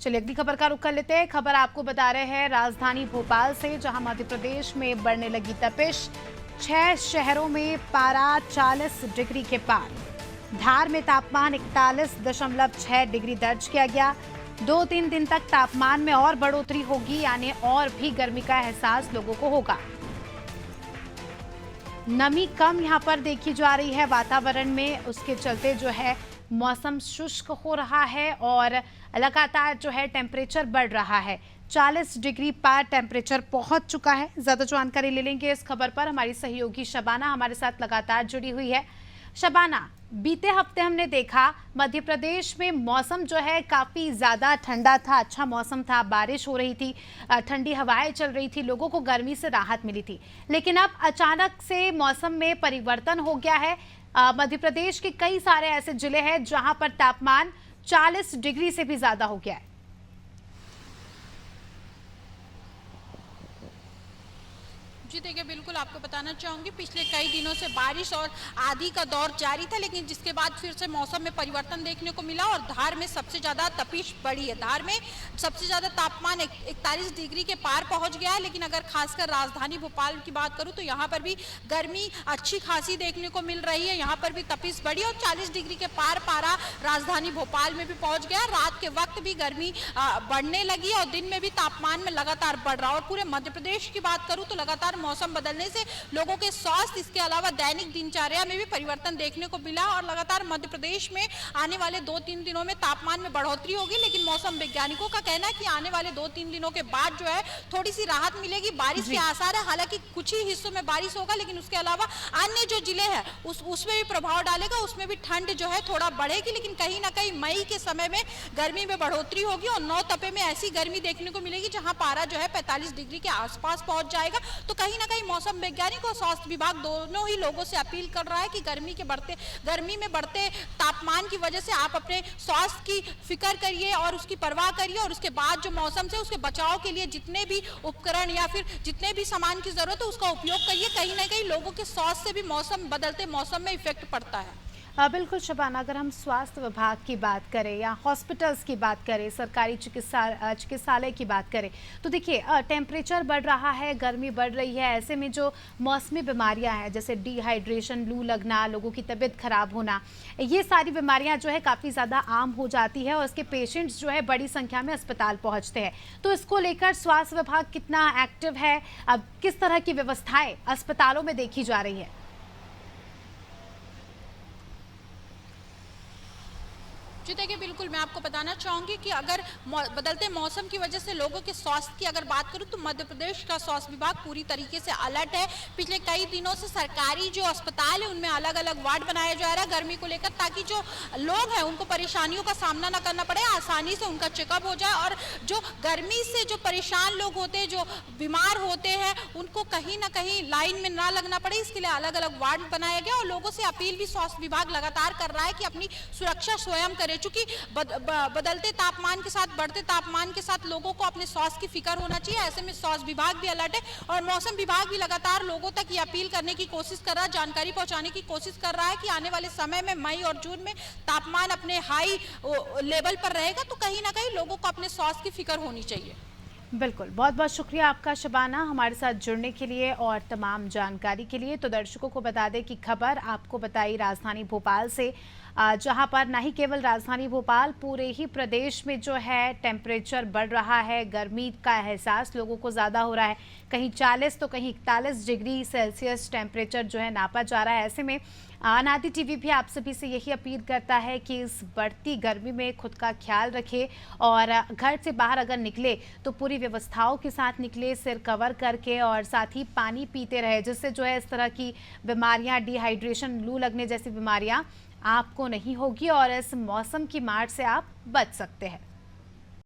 चलिए अगली खबर का रुख कर लेते हैं। खबर आपको बता रहे हैं राजधानी भोपाल से, जहां मध्य प्रदेश में बढ़ने लगी तपिश। 6 शहरों में पारा 40 डिग्री के पार। धार में तापमान 41.6 डिग्री दर्ज किया गया। 2-3 दिन तक तापमान में और बढ़ोतरी होगी, यानी और भी गर्मी का एहसास लोगों को होगा। नमी कम यहां पर देखी जा रही है वातावरण में, उसके चलते जो है मौसम शुष्क हो रहा है और लगातार जो है टेम्परेचर बढ़ रहा है। 40 डिग्री पार टेम्परेचर पहुंच चुका है। ज्यादा जानकारी ले लेंगे इस खबर पर। हमारी सहयोगी शबाना हमारे साथ लगातार जुड़ी हुई है। शबाना, बीते हफ्ते हमने देखा मध्य प्रदेश में मौसम जो है काफ़ी ज़्यादा ठंडा था, अच्छा मौसम था, बारिश हो रही थी, ठंडी हवाएं चल रही थी, लोगों को गर्मी से राहत मिली थी। लेकिन अब अचानक से मौसम में परिवर्तन हो गया है। मध्य प्रदेश के कई सारे ऐसे जिले हैं जहां पर तापमान 40 डिग्री से भी ज़्यादा हो गया है। जी देखिए, बिल्कुल आपको बताना चाहूँगी, पिछले कई दिनों से बारिश और आंधी का दौर जारी था, लेकिन जिसके बाद फिर से मौसम में परिवर्तन देखने को मिला और धार में सबसे ज़्यादा तपिश बढ़ी है। धार में सबसे ज़्यादा तापमान 41 डिग्री के पार पहुंच गया है। लेकिन अगर खासकर राजधानी भोपाल की बात करूँ तो यहाँ पर भी गर्मी अच्छी खासी देखने को मिल रही है। यहाँ पर भी तपिश बढ़ी और 40 डिग्री के पार पारा राजधानी भोपाल में भी पहुँच गया। रात के वक्त भी गर्मी बढ़ने लगी और दिन में भी तापमान में लगातार बढ़ रहा। और पूरे मध्य प्रदेश की बात करूँ तो लगातार मौसम बदलने से लोगों के स्वास्थ्य, इसके अलावा दैनिक दिनचर्या में भी परिवर्तन देखने को मिला और लगातार मध्य प्रदेश में आने वाले 2-3 दिनों में तापमान में बढ़ोतरी होगी। लेकिन मौसम वैज्ञानिकों का कहना है कि आने वाले 2-3 दिनों के बाद जो है थोड़ी सी राहत मिलेगी। बारिश के आसार है, हालांकि कुछ ही हिस्सों में बारिश होगा, लेकिन उसके अलावा अन्य जो जिले हैं उसमें भी प्रभाव डालेगा, उसमें भी ठंड जो है थोड़ा बढ़ेगी। लेकिन कहीं ना कहीं मई के समय में गर्मी में बढ़ोतरी होगी और 9 तपे में ऐसी गर्मी देखने को मिलेगी जहां पारा जो है 45 डिग्री के आसपास पहुंच जाएगा। तो कहीं ना कहीं मौसम वैज्ञानिक और स्वास्थ्य विभाग दोनों ही लोगों से अपील कर रहा है कि गर्मी में बढ़ते तापमान की वजह से आप अपने स्वास्थ्य की फिक्र करिए और उसकी परवाह करिए और उसके बाद जो मौसम से उसके बचाव के लिए जितने भी उपकरण या फिर जितने भी सामान की जरूरत है उसका उपयोग करिए। कहीं ना कहीं लोगों के स्वास्थ्य से भी बदलते मौसम में इफेक्ट पड़ता है। बिल्कुल शबाना, अगर हम स्वास्थ्य विभाग की बात करें या हॉस्पिटल्स की बात करें, सरकारी चिकित्सालय की बात करें, तो देखिए टेम्परेचर बढ़ रहा है, गर्मी बढ़ रही है। ऐसे में जो मौसमी बीमारियां हैं जैसे डिहाइड्रेशन, लू लगना, लोगों की तबीयत खराब होना, ये सारी बीमारियां जो है काफ़ी ज़्यादा आम हो जाती है और इसके पेशेंट्स जो है बड़ी संख्या में अस्पताल पहुँचते हैं। तो इसको लेकर स्वास्थ्य विभाग कितना एक्टिव है, अब किस तरह की व्यवस्थाएँ अस्पतालों में देखी जा रही है? जी देखिए, बिल्कुल मैं आपको बताना चाहूँगी कि अगर बदलते मौसम की वजह से लोगों के स्वास्थ्य की अगर बात करूँ तो मध्य प्रदेश का स्वास्थ्य विभाग पूरी तरीके से अलर्ट है। पिछले कई दिनों से सरकारी जो अस्पताल है उनमें अलग अलग वार्ड बनाया जा रहा है गर्मी को लेकर, ताकि जो लोग हैं उनको परेशानियों का सामना न करना पड़े, आसानी से उनका चेकअप हो जाए। और जो गर्मी से जो परेशान लोग होते हैं, जो बीमार होते हैं, उनको कहीं ना कहीं लाइन में ना लगना पड़े, इसके लिए अलग अलग वार्ड बनाया गया। और लोगों से अपील भी स्वास्थ्य विभाग लगातार कर रहा है कि अपनी सुरक्षा स्वयं करें। चूंकि बदलते तापमान के साथ, बढ़ते तापमान के साथ लोगों को अपने स्वास्थ्य की फिक्र होना चाहिए। ऐसे में स्वास्थ्य विभाग भी अलर्ट है और मौसम विभाग भी लगातार लोगों तक ये अपील करने की कोशिश कर रहा है, जानकारी पहुंचाने की कोशिश कर रहा है कि आने वाले समय में मई और जून में तापमान अपने हाई लेवल पर रहेगा। तो कहीं ना कहीं लोगों को अपने स्वास्थ्य की फिक्र होनी चाहिए। बिल्कुल, बहुत बहुत शुक्रिया आपका शबाना, हमारे साथ जुड़ने के लिए और तमाम जानकारी के लिए। तो दर्शकों को बता दें कि खबर आपको बताई राजधानी भोपाल से, जहां पर न ही केवल राजधानी भोपाल, पूरे ही प्रदेश में जो है टेम्परेचर बढ़ रहा है, गर्मी का एहसास लोगों को ज़्यादा हो रहा है। कहीं 40 तो कहीं 41 डिग्री सेल्सियस टेम्परेचर जो है नापा जा रहा है। ऐसे में अनादि टीवी भी आप सभी से यही अपील करता है कि इस बढ़ती गर्मी में खुद का ख्याल रखें और घर से बाहर अगर निकले तो पूरी व्यवस्थाओं के साथ निकले, सिर कवर करके, और साथ ही पानी पीते रहे, जिससे जो है इस तरह की बीमारियां, डिहाइड्रेशन, लू लगने जैसी बीमारियां आपको नहीं होगी और इस मौसम की मार से आप बच सकते हैं।